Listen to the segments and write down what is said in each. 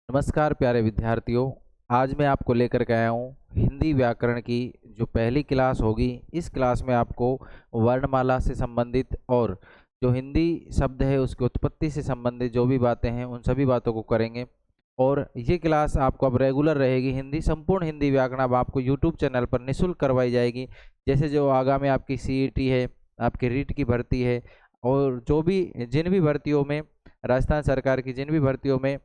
नमस्कार प्यारे विद्यार्थियों। आज मैं आपको लेकर के आया हूँ हिंदी व्याकरण की जो पहली क्लास होगी। इस क्लास में आपको वर्णमाला से संबंधित और जो हिंदी शब्द है उसकी उत्पत्ति से संबंधित जो भी बातें हैं उन सभी बातों को करेंगे। और ये क्लास आपको अब रेगुलर रहेगी। संपूर्ण हिंदी व्याकरण अब आपको यूट्यूब चैनल पर निःशुल्क करवाई जाएगी। जैसे जो आगामी आपकी सीईटी है, आपके रीट की भर्ती है और जो भी जिन भी भर्तियों में, राजस्थान सरकार की जिन भी भर्तियों में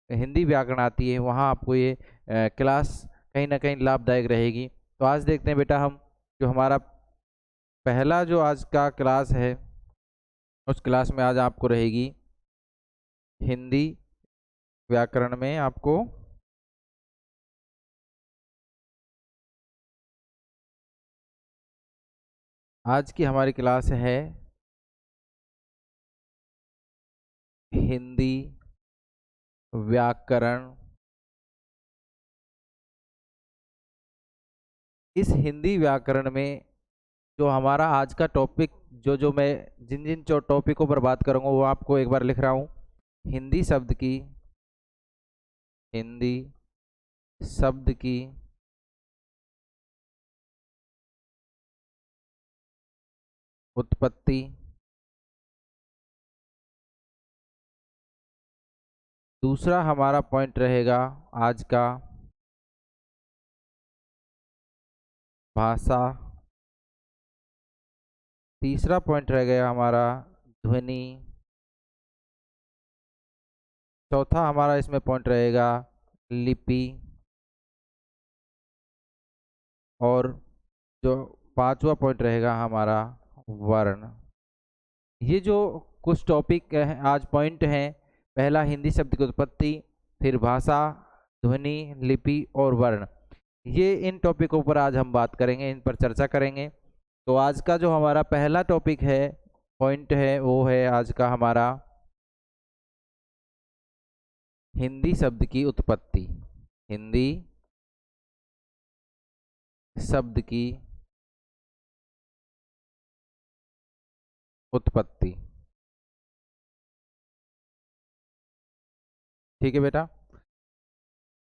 हिंदी व्याकरण आती है वहाँ आपको ये क्लास कहीं ना कहीं लाभदायक रहेगी। तो आज देखते हैं बेटा, हम जो हमारा पहला जो आज का क्लास है उस क्लास में आज आपको रहेगी हिंदी व्याकरण में आपको आज की हमारी क्लास है हिंदी व्याकरण। इस हिंदी व्याकरण में जो हमारा आज का टॉपिक, जो मैं जिन जिन जो टॉपिकों पर बात करूंगा वो आपको एक बार लिख रहा हूँ। हिंदी शब्द की हिंदी शब्द की उत्पत्ति। दूसरा हमारा पॉइंट रहेगा आज का भाषा। तीसरा पॉइंट रह गया हमारा ध्वनि। चौथा हमारा इसमें पॉइंट रहेगा लिपि। और जो पांचवा पॉइंट रहेगा हमारा वर्ण। ये जो कुछ टॉपिक है आज पॉइंट हैं, पहला हिंदी शब्द की उत्पत्ति, फिर भाषा, ध्वनि, लिपि और वर्ण। ये इन टॉपिकों पर आज हम बात करेंगे, इन पर चर्चा करेंगे। तो आज का जो हमारा पहला टॉपिक है, पॉइंट है, वो है आज का हमारा हिंदी शब्द की उत्पत्ति। हिंदी शब्द की उत्पत्ति। ठीक है बेटा।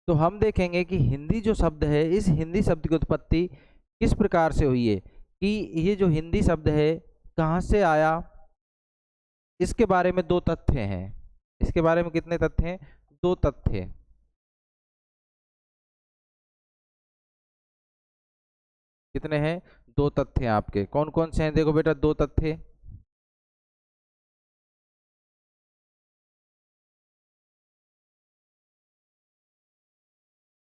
तो हम देखेंगे कि हिंदी जो शब्द है, इस हिंदी शब्द की उत्पत्ति किस प्रकार से हुई है, कि ये जो हिंदी शब्द है कहाँ से आया। इसके बारे में दो तथ्य हैं। इसके बारे में कितने तथ्य हैं? दो तथ्य। कितने हैं? दो तथ्य आपके। कौन कौन से हैं? देखो बेटा, दो तथ्य।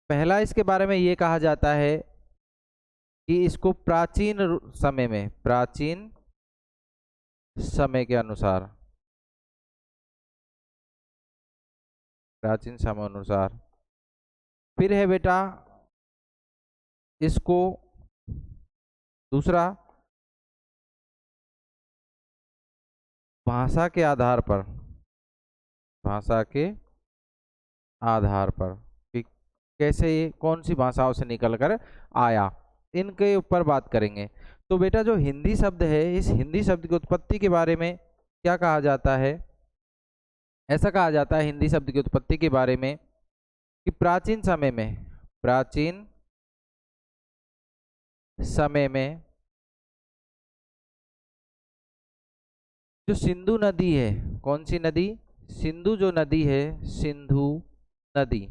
पहला, इसके बारे में ये कहा जाता है कि इसको प्राचीन समय के अनुसार, प्राचीन समय अनुसार। फिर है बेटा इसको दूसरा, भाषा के आधार पर, भाषा के आधार पर कि कैसे ये कौन सी भाषाओं से निकल कर आया, इनके ऊपर बात करेंगे। तो बेटा जो हिंदी शब्द है, इस हिंदी शब्द की उत्पत्ति के बारे में क्या कहा जाता है? ऐसा कहा जाता है हिंदी शब्द की उत्पत्ति के बारे में कि प्राचीन समय में जो सिंधु नदी है, कौन सी नदी? सिंधु जो नदी है, सिंधु नदी।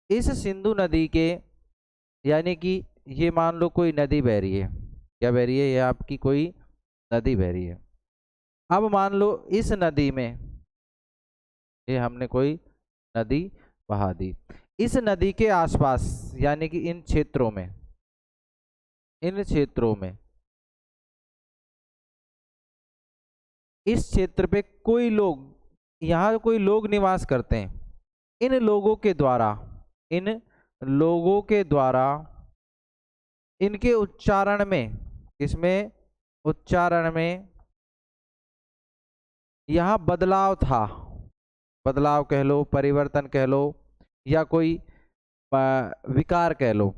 इस सिंधु नदी के, यानी कि ये मान लो कोई नदी बह रही है। क्या बह रही है? ये आपकी कोई नदी बह रही है। अब मान लो इस नदी में ये हमने कोई नदी बहा दी। इस नदी के आसपास, यानी कि इन क्षेत्रों में, इन क्षेत्रों में, इस क्षेत्र पे कोई लोग, यहाँ कोई लोग निवास करते हैं। इन लोगों के द्वारा, इन लोगों के द्वारा इनके उच्चारण में, इसमें उच्चारण में यहाँ बदलाव था। बदलाव कह लो, परिवर्तन कह लो, या कोई विकार कह लो।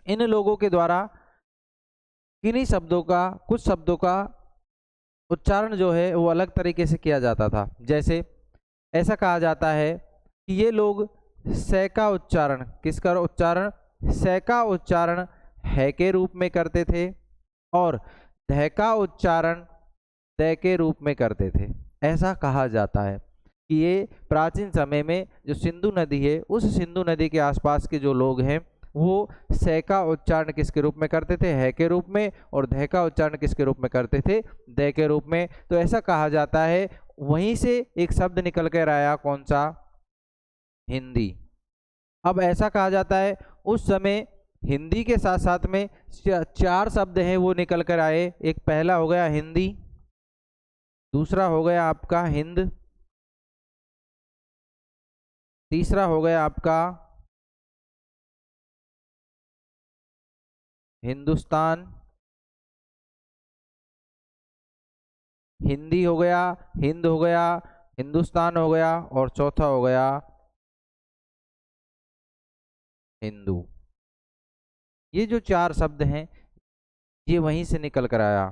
इन लोगों के द्वारा किन्हीं शब्दों का, कुछ शब्दों का उच्चारण जो है वो अलग तरीके से किया जाता था। जैसे ऐसा कहा जाता है कि ये लोग स का उच्चारण, किसका उच्चारण, स का उच्चारण है के रूप में करते थे और ध का उच्चारण द के रूप में करते थे। ऐसा कहा जाता है कि ये प्राचीन समय में जो सिंधु नदी है, उस सिंधु नदी के आसपास के जो लोग हैं वो स का उच्चारण किसके रूप में करते थे, है के रूप में, और ध का उच्चारण किसके रूप में करते थे, द के रूप में। तो ऐसा कहा जाता है, वहीं से एक शब्द निकल कर आया, कौन सा, हिंदी। अब ऐसा कहा जाता है उस समय हिंदी के साथ साथ में चार शब्द हैं वो निकल कर आए। एक पहला हो गया हिंदी, दूसरा हो गया आपका हिंद, तीसरा हो गया आपका हिंदुस्तान, हिंदी हो गया, हिंद हो गया, हिंदुस्तान हो गया, और चौथा हो गया हिंदू। ये जो चार शब्द हैं ये वहीं से निकल कर आया,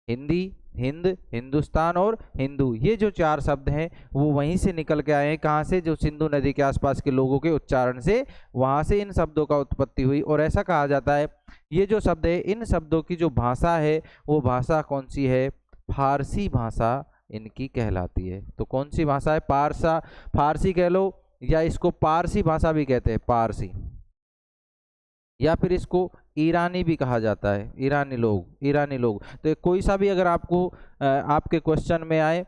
हिंदी, हिंद, हिंदुस्तान और हिंदू। ये जो चार शब्द हैं वो वहीं से निकल के आए हैं, कहाँ से, जो सिंधु नदी के आसपास के लोगों के उच्चारण से, वहाँ से इन शब्दों का उत्पत्ति हुई। और ऐसा कहा जाता है ये जो शब्द है, इन शब्दों की जो भाषा है वो भाषा कौन सी है, फारसी भाषा इनकी कहलाती है। तो कौन सी भाषा है, फारसी कह लो, या इसको पारसी भाषा भी कहते हैं, पारसी, या फिर इसको ईरानी भी कहा जाता है, ईरानी लोग। तो कोई सा भी अगर आपको आपके क्वेश्चन में आए,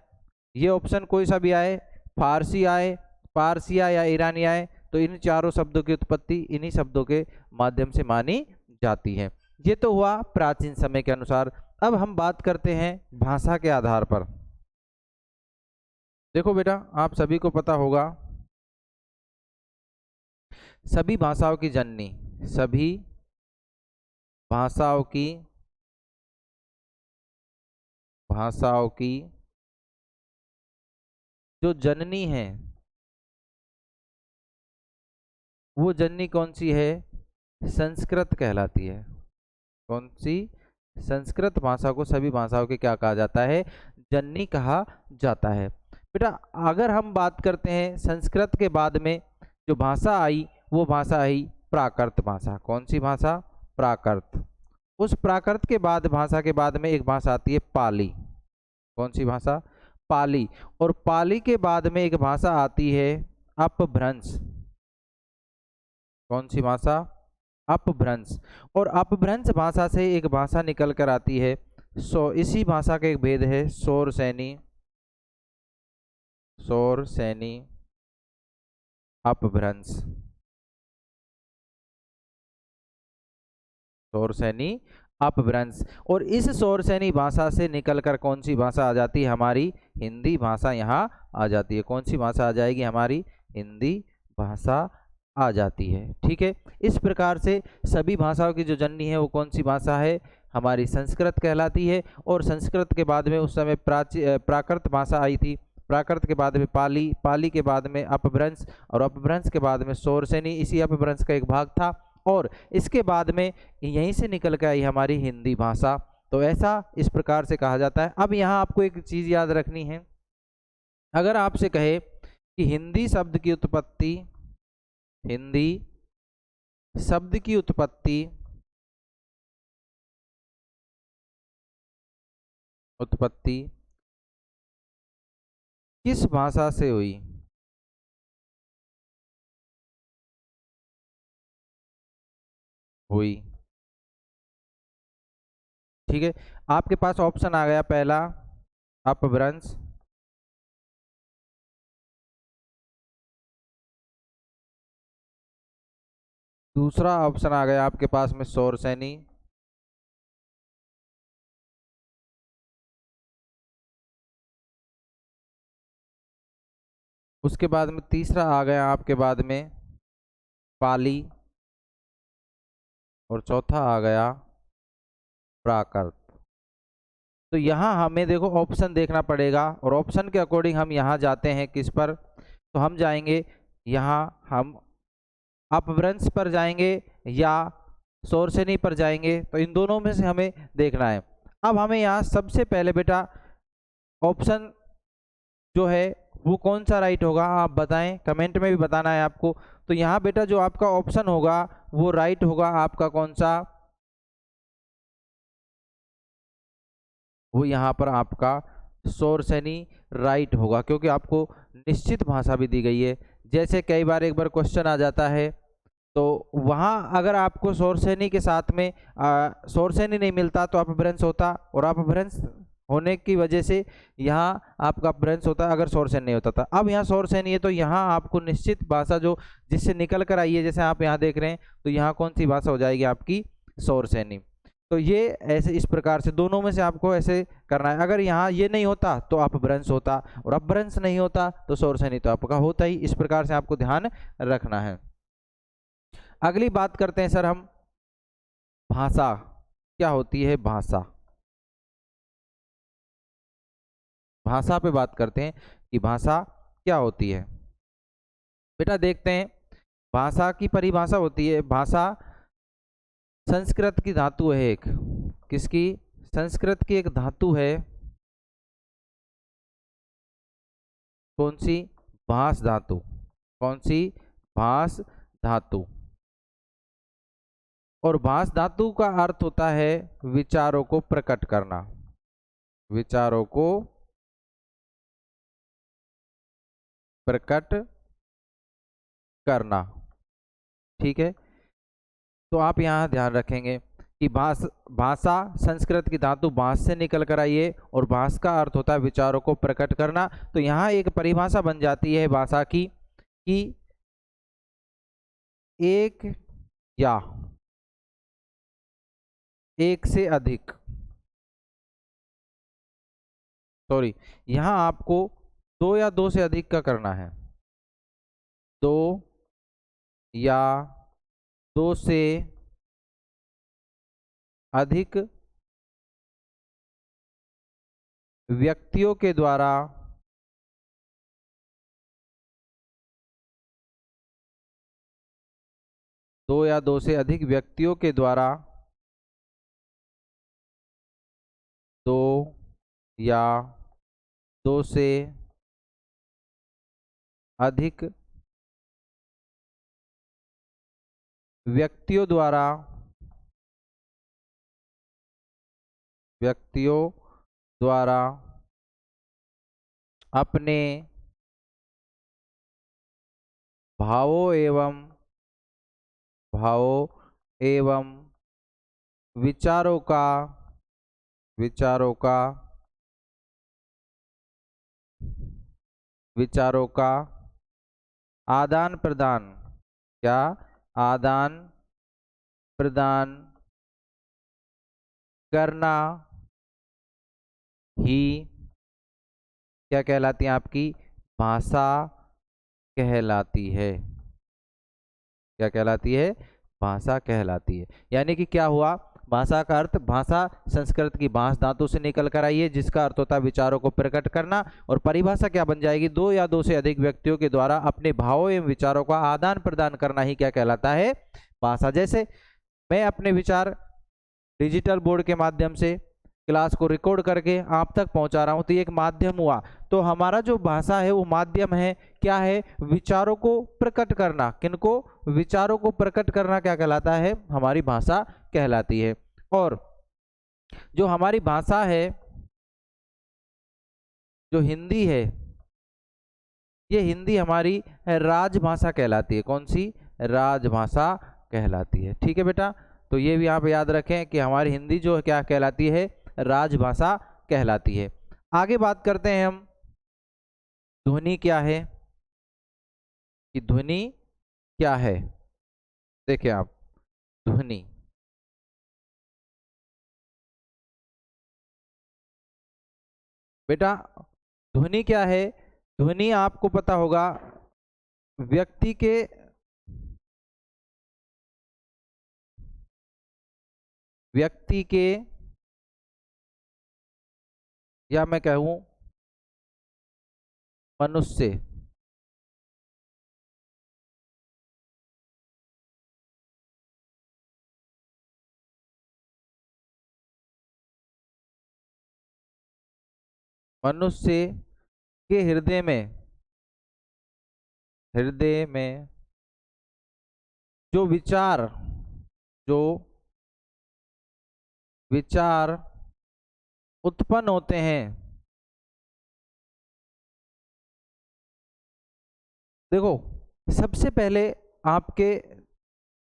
ये ऑप्शन कोई सा भी आए, फारसी आए, पारसी आए या ईरानी आए, तो इन चारों शब्दों की उत्पत्ति इन्हीं शब्दों के माध्यम से मानी जाती है। ये तो हुआ प्राचीन समय के अनुसार। अब हम बात करते हैं भाषा के आधार पर। देखो बेटा, आप सभी को पता होगा, सभी भाषाओं की जननी, सभी भाषाओं की जो जननी है, वो जननी कौन सी है, संस्कृत कहलाती है। कौन सी, संस्कृत भाषा को सभी भाषाओं के क्या कहा जाता है, जननी कहा जाता है। बेटा अगर हम बात करते हैं संस्कृत के बाद में जो भाषा आई, वो भाषा आई प्राकृत भाषा। कौन सी भाषा, प्राकृत। उस प्राकृत के बाद भाषा के बाद में एक भाषा आती है पाली। कौन सी भाषा, पाली। और पाली के बाद में एक भाषा आती है अपभ्रंश। कौन सी भाषा, अपभ्रंश। और अपभ्रंश भाषा से एक भाषा निकल कर आती है, इसी भाषा का एक भेद है शौरसेनी, अपभ्रंश, शौरसेनी अपभ्रंश। और इस शौरसेनी भाषा से निकलकर कौन सी भाषा आ जाती है, हमारी हिंदी भाषा यहाँ आ जाती है। कौन सी भाषा आ जाएगी, हमारी हिंदी भाषा आ जाती है। ठीक है, इस प्रकार से सभी भाषाओं की जो जननी है वो कौन सी भाषा है, हमारी संस्कृत कहलाती है। और संस्कृत के बाद में उस समय प्राकृत भाषा आई थी, प्राकृत के बाद में पाली, पाली के बाद में अपभ्रंश, और अपभ्रंश के बाद में शौरसेनी, इसी अपभ्रंश का एक भाग था। और इसके बाद में यहीं से निकल के आई हमारी हिंदी भाषा। तो ऐसा इस प्रकार से कहा जाता है। अब यहाँ आपको एक चीज़ याद रखनी है, अगर आपसे कहे कि हिंदी शब्द की उत्पत्ति, हिंदी शब्द की उत्पत्ति किस भाषा से हुई, ठीक है। आपके पास ऑप्शन आ गया, पहला अपभ्रंश, दूसरा ऑप्शन आ गया आपके पास में शौरसेनी, उसके बाद में तीसरा आ गया आपके बाद में पाली, और चौथा आ गया प्राकृत। तो यहाँ हमें देखो ऑप्शन देखना पड़ेगा, और ऑप्शन के अकॉर्डिंग हम यहाँ जाते हैं किस पर, तो हम जाएंगे यहाँ, हम अपभ्रंश पर जाएंगे या शौरसेनी पर जाएंगे। तो इन दोनों में से हमें देखना है। अब हमें यहाँ सबसे पहले बेटा ऑप्शन जो है वो कौन सा राइट होगा आप बताएं, कमेंट में भी बताना है आपको। तो यहाँ बेटा जो आपका ऑप्शन होगा वो राइट होगा आपका कौन सा, वो यहाँ पर आपका शौरसेनी राइट होगा, क्योंकि आपको निश्चित भाषा भी दी गई है। जैसे कई बार एक बार क्वेश्चन आ जाता है तो वहाँ अगर आपको शौरसेनी के साथ में शौरसेनी नहीं मिलता तो अपभ्रंश होता, और अपभ्रंश होने की वजह से यहाँ आपका अपभ्रंश होता अगर शौरसेनी नहीं होता था। अब यहाँ शौरसेनी है तो यहाँ आपको निश्चित भाषा जो जिससे निकल कर आई है, जैसे आप यहाँ देख रहे हैं, तो यहाँ कौन सी भाषा हो जाएगी आपकी शौरसेनी। तो ये ऐसे इस प्रकार से दोनों में से आपको ऐसे करना है। अगर यहाँ ये नहीं होता तो अपभ्रंश होता, और अपभ्रंश नहीं होता तो शौरसेनी तो आपका होता ही। इस प्रकार से आपको ध्यान रखना है। अगली बात करते हैं सर हम, भाषा क्या होती है। भाषा, भाषा पे बात करते हैं कि भाषा क्या होती है। बेटा देखते हैं, भाषा की परिभाषा होती है, भाषा संस्कृत की धातु है एक। किसकी? संस्कृत की एक धातु है। कौन सी? भास धातु। कौन सी? भास धातु। और भास धातु का अर्थ होता है विचारों को प्रकट करना, विचारों को प्रकट करना। ठीक है, तो आप यहाँ ध्यान रखेंगे कि भाषा संस्कृत की धातु भाष से निकल कर आई है, और भाष का अर्थ होता है विचारों को प्रकट करना। तो यहाँ एक परिभाषा बन जाती है भाषा की कि एक या एक से अधिक, सॉरी, यहाँ आपको दो या दो से अधिक का करना है। दो या दो से अधिक व्यक्तियों के द्वारा दो या दो से अधिक व्यक्तियों के द्वारा दो या दो से अधिक व्यक्तियों द्वारा व्यक्तियों द्वारा अपने भावों एवं विचारों का विचारों का आदान प्रदान, क्या? आदान प्रदान करना ही क्या कहलाती है? आपकी भाषा कहलाती है। क्या कहलाती है? भाषा कहलाती है। यानी कि क्या हुआ, भाषा का अर्थ, भाषा संस्कृत की भाष धातु से निकल कर आई है जिसका अर्थ होता है विचारों को प्रकट करना, और परिभाषा क्या बन जाएगी? दो या दो से अधिक व्यक्तियों के द्वारा अपने भावों एवं विचारों का आदान प्रदान करना ही क्या कहलाता है? भाषा। जैसे मैं अपने विचार डिजिटल बोर्ड के माध्यम से क्लास को रिकॉर्ड करके आप तक पहुंचा रहा हूं, तो ये एक माध्यम हुआ। तो हमारा जो भाषा है वो माध्यम है, क्या है? विचारों को प्रकट करना। किनको? विचारों को प्रकट करना क्या कहलाता है? हमारी भाषा कहलाती है। और जो हमारी भाषा है, जो हिंदी है, ये हिंदी हमारी राजभाषा कहलाती है। कौन सी? राजभाषा कहलाती है। ठीक है बेटा, तो ये भी आप याद रखें कि हमारी हिंदी जो क्या कहलाती है? राजभाषा कहलाती है। आगे बात करते हैं हम, ध्वनि क्या है, कि ध्वनि क्या है। देखिए आप, ध्वनि, बेटा ध्वनि क्या है? ध्वनि आपको पता होगा व्यक्ति के व्यक्ति के या मैं कहूं मनुष्य, मनुष्य के हृदय में हृदय में जो विचार जो विचार उत्पन्न होते हैं, देखो सबसे पहले आपके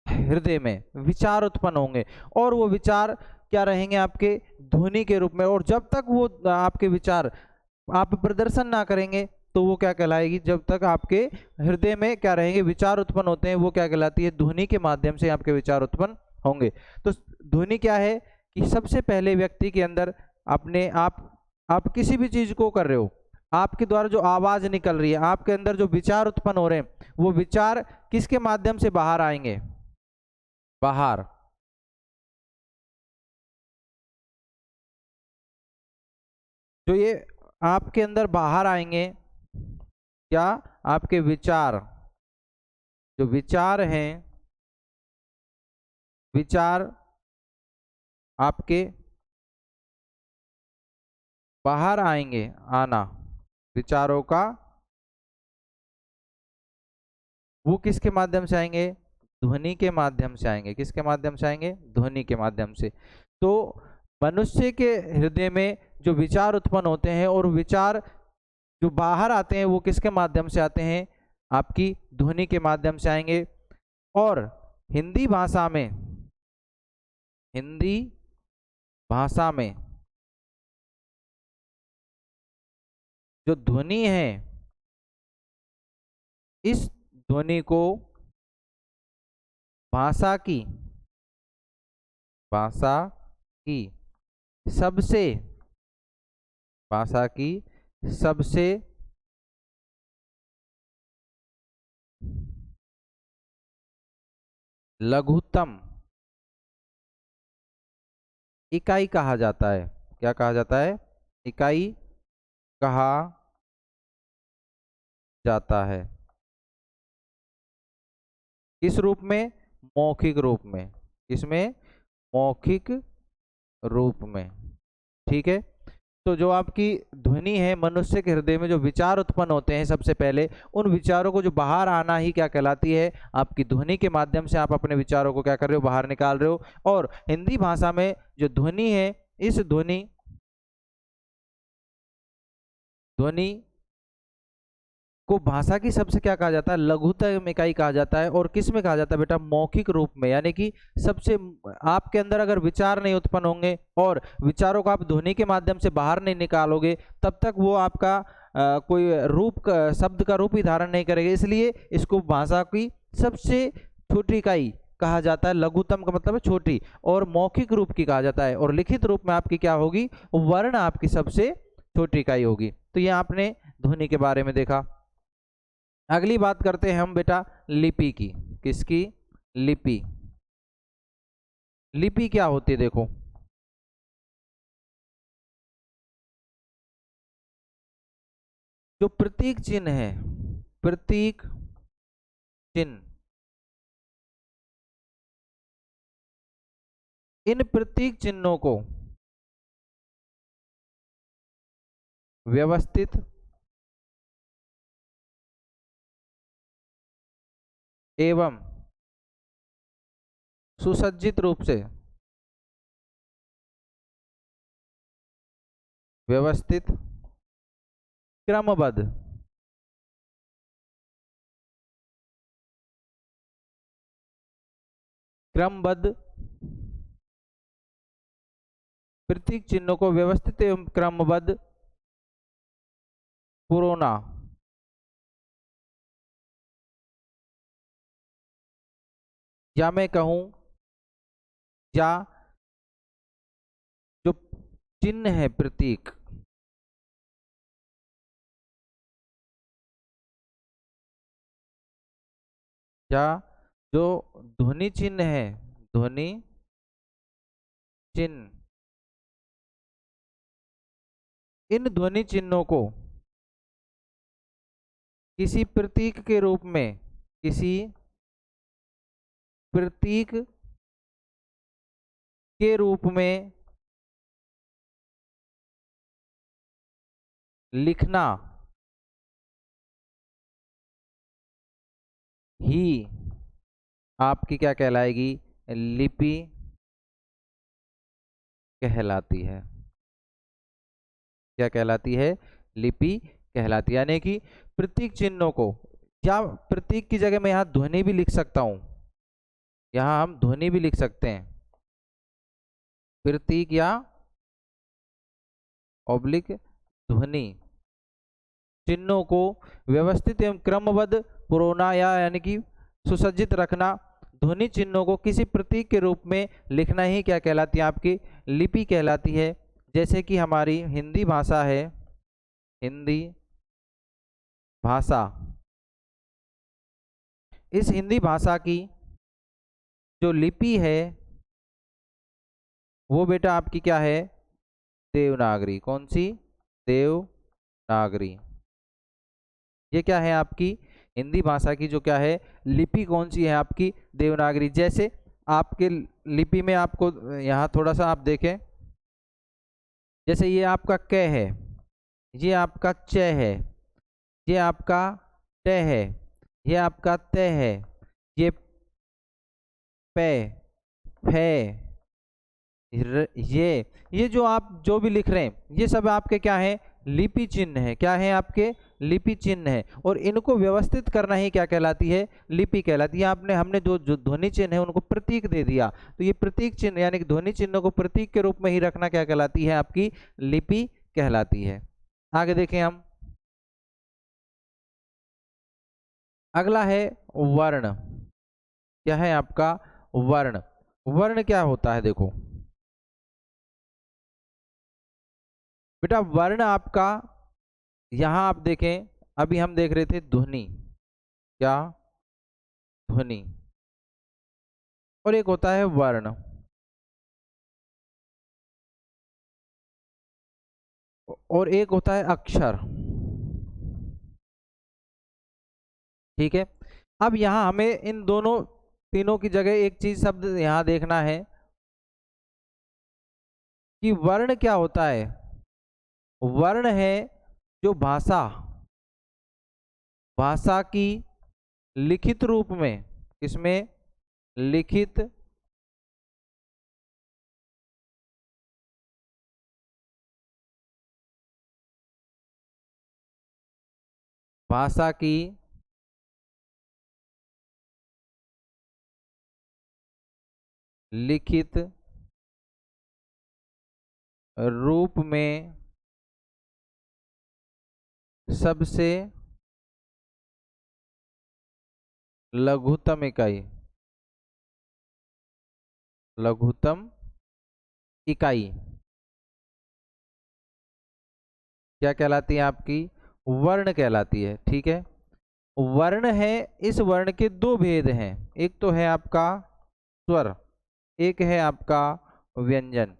हृदय में विचार उत्पन्न होंगे और वो विचार क्या रहेंगे, आपके ध्वनि के रूप में। और जब तक वो आपके विचार आप प्रदर्शन ना करेंगे तो वो क्या कहलाएगी, जब तक आपके हृदय में क्या रहेंगे, विचार उत्पन्न होते हैं, वो क्या कहलाती है, ध्वनि के माध्यम से आपके विचार उत्पन्न होंगे। तो ध्वनि क्या है कि सबसे पहले व्यक्ति के अंदर अपने आप किसी भी चीज को कर रहे हो, आपके द्वारा जो आवाज निकल रही है, आपके अंदर जो विचार उत्पन्न हो रहे हैं, वो विचार किसके माध्यम से बाहर आएंगे, बाहर जो ये आपके अंदर बाहर आएंगे, क्या आपके विचार, जो विचार हैं, विचार आपके बाहर आएंगे, आना विचारों का, वो किसके माध्यम से आएंगे, ध्वनि के माध्यम से आएंगे। किसके माध्यम से आएंगे, ध्वनि के माध्यम से। तो मनुष्य के हृदय में जो विचार उत्पन्न होते हैं और विचार जो बाहर आते हैं वो किसके माध्यम से आते हैं, आपकी ध्वनि के माध्यम से आएंगे। और हिंदी भाषा में, हिंदी भाषा में जो ध्वनि है, इस ध्वनि को भाषा की, भाषा की सबसे, भाषा की सबसे लघुतम इकाई कहा जाता है। क्या कहा जाता है, इकाई कहा जाता है। किस रूप में, मौखिक रूप में। किसमें, मौखिक रूप में। ठीक है। तो जो आपकी ध्वनि है, मनुष्य के हृदय में जो विचार उत्पन्न होते हैं सबसे पहले, उन विचारों को जो बाहर आना ही क्या कहलाती है, आपकी ध्वनि के माध्यम से आप अपने विचारों को क्या कर रहे हो, बाहर निकाल रहे हो। और हिंदी भाषा में जो ध्वनि है, इस ध्वनि ध्वनि को भाषा की सबसे क्या कहा जाता है, लघुतम इकाई कहा जाता है। और किस में कहा जाता है बेटा, मौखिक रूप में। यानी कि सबसे, आपके अंदर अगर विचार नहीं उत्पन्न होंगे और विचारों को आप ध्वनि के माध्यम से बाहर नहीं निकालोगे, तब तक वो आपका कोई रूप शब्द का रूप ही धारण नहीं करेगा। इसलिए इसको भाषा की सबसे छोटी इकाई कहा जाता है। लघुतम का मतलब है छोटी, और मौखिक रूप की कहा जाता है। और लिखित रूप में आपकी क्या होगी, वर्ण आपकी सबसे छोटी इकाई होगी। तो ये आपने ध्वनि के बारे में देखा। अगली बात करते हैं हम बेटा लिपि की। किसकी, लिपि। लिपि क्या होती है, देखो जो प्रतीक चिन्ह है, प्रतीक चिन्ह, इन प्रतीक चिन्हों को व्यवस्थित एवं सुसज्जित रूप से, व्यवस्थित, क्रमबद्ध, क्रमबद्ध प्रतीक चिन्हों को व्यवस्थित एवं क्रमबद्ध पुरोना, या मैं कहूं, या जो चिन्ह है, प्रतीक, या जो ध्वनि चिन्ह है, ध्वनि चिन्ह, इन ध्वनि चिन्हों को किसी प्रतीक के रूप में, किसी प्रतीक के रूप में लिखना ही आपकी क्या कहलाएगी, लिपि कहलाती है। क्या कहलाती है, लिपि कहलाती है। यानी कि प्रतीक चिन्हों को, या प्रतीक की जगह मैं यहाँ ध्वनि भी लिख सकता हूं, यहाँ हम ध्वनि भी लिख सकते हैं, प्रतीक या ऑब्लिक ध्वनि चिन्हों को व्यवस्थित एवं क्रमबद्ध पुरोना या यानी कि सुसज्जित रखना, ध्वनि चिन्हों को किसी प्रतीक के रूप में लिखना ही क्या कहलाती है, आपकी लिपि कहलाती है। जैसे कि हमारी हिंदी भाषा है, हिंदी भाषा, इस हिंदी भाषा की जो लिपि है वो बेटा आपकी क्या है, देवनागरी। कौन सी, देवनागरी। ये क्या है आपकी हिंदी भाषा की जो क्या है लिपि, कौन सी है आपकी, देवनागरी। जैसे आपके लिपि में आपको यहाँ थोड़ा सा आप देखें, जैसे ये आपका क है, ये आपका च है, ये आपका ट है, ये आपका त है, ये पे, फे, ये जो आप जो भी लिख रहे हैं ये सब आपके क्या है, लिपि चिन्ह है। क्या है आपके, लिपि चिन्ह है। और इनको व्यवस्थित करना ही क्या कहलाती है, लिपि कहलाती है। आपने हमने जो जो ध्वनि चिन्ह है उनको प्रतीक दे दिया, तो ये प्रतीक चिन्ह यानी कि ध्वनि चिन्ह को प्रतीक के रूप में ही रखना क्या कहलाती है, आपकी लिपि कहलाती है। आगे देखें हम, अगला है वर्ण। क्या है आपका, वर्ण। वर्ण क्या होता है, देखो बेटा वर्ण आपका, यहां आप देखें, अभी हम देख रहे थे ध्वनि, क्या, ध्वनि, और एक होता है वर्ण, और एक होता है अक्षर। ठीक है, अब यहां हमें इन दोनों तीनों की जगह एक चीज शब्द यहां देखना है कि वर्ण क्या होता है। वर्ण है जो भाषा, भाषा की लिखित रूप में, इसमें लिखित भाषा की लिखित रूप में सबसे लघुत्तम इकाई, लघुत्तम इकाई क्या कहलाती है, आपकी वर्ण कहलाती है। ठीक है, वर्ण है, इस वर्ण के दो भेद हैं, एक तो है आपका स्वर, एक है आपका व्यंजन।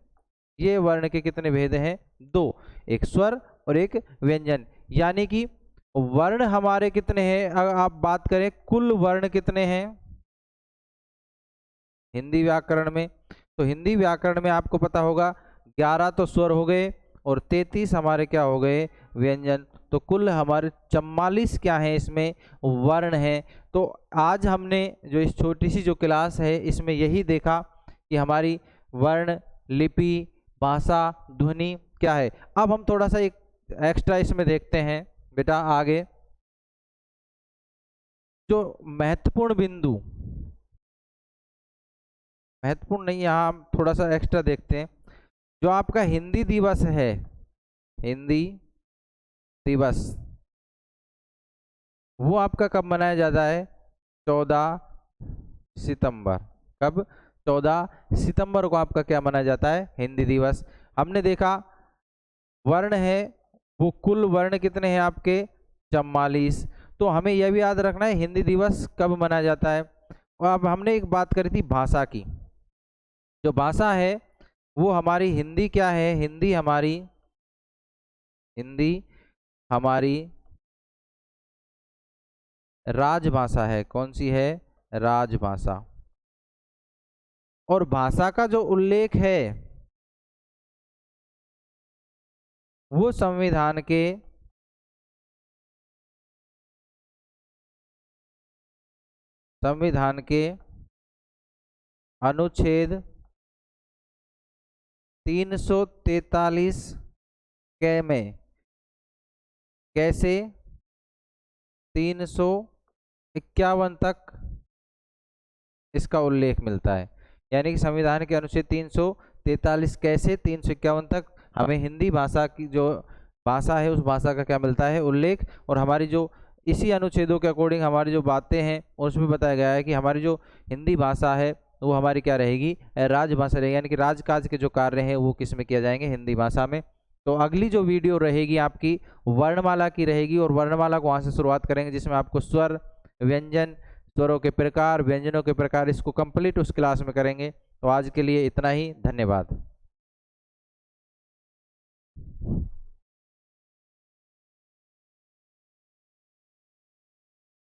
ये वर्ण के कितने भेद हैं, दो, एक स्वर और एक व्यंजन। यानी कि वर्ण हमारे कितने हैं, अगर आप बात करें कुल वर्ण कितने हैं हिंदी व्याकरण में, तो हिंदी व्याकरण में आपको पता होगा 11 तो स्वर हो गए और 33 हमारे क्या हो गए, व्यंजन। तो कुल हमारे 44 क्या है इसमें, वर्ण है। तो आज हमने जो इस छोटी सी जो क्लास है इसमें यही देखा कि हमारी वर्ण, लिपि, भाषा, ध्वनि क्या है। अब हम थोड़ा सा एक एक्स्ट्रा इसमें देखते हैं बेटा आगे, जो महत्वपूर्ण बिंदु, महत्वपूर्ण नहीं, यहाँ हम थोड़ा सा एक्स्ट्रा देखते हैं। जो आपका हिंदी दिवस है, हिंदी दिवस, वो आपका कब मनाया जाता है, 14 सितंबर। कब, 14 सितंबर को आपका क्या मनाया जाता है, हिंदी दिवस। हमने देखा वर्ण है, वो कुल वर्ण कितने हैं आपके, 44। तो हमें यह भी याद रखना है हिंदी दिवस कब मनाया जाता है। और अब हमने एक बात करी थी भाषा की, जो भाषा है वो हमारी हिंदी क्या है, हिंदी हमारी, हिंदी हमारी राजभाषा है। कौन सी है, राजभाषा। और भाषा का जो उल्लेख है वो संविधान के संविधान के अनुच्छेद 343 के में कैसे 351 तक इसका उल्लेख मिलता है। यानी कि संविधान के अनुच्छेद 343 कैसे 351 तक हमें हिंदी भाषा की जो भाषा है उस भाषा का क्या मिलता है, उल्लेख। और हमारी जो इसी अनुच्छेदों के अकॉर्डिंग हमारी जो बातें हैं उसमें बताया गया है कि हमारी जो हिंदी भाषा है वो हमारी क्या रहेगी, राजभाषा रहेगी। यानी कि राजकाज के जो कार्य हैं वो किस में किया जाएंगे, हिंदी भाषा में। तो अगली जो वीडियो रहेगी आपकी वर्णमाला की रहेगी, और वर्णमाला को वहाँ से शुरुआत करेंगे जिसमें आपको स्वर, व्यंजन, स्वरों के प्रकार, व्यंजनों के प्रकार, इसको कंप्लीट उस क्लास में करेंगे। तो आज के लिए इतना ही, धन्यवाद।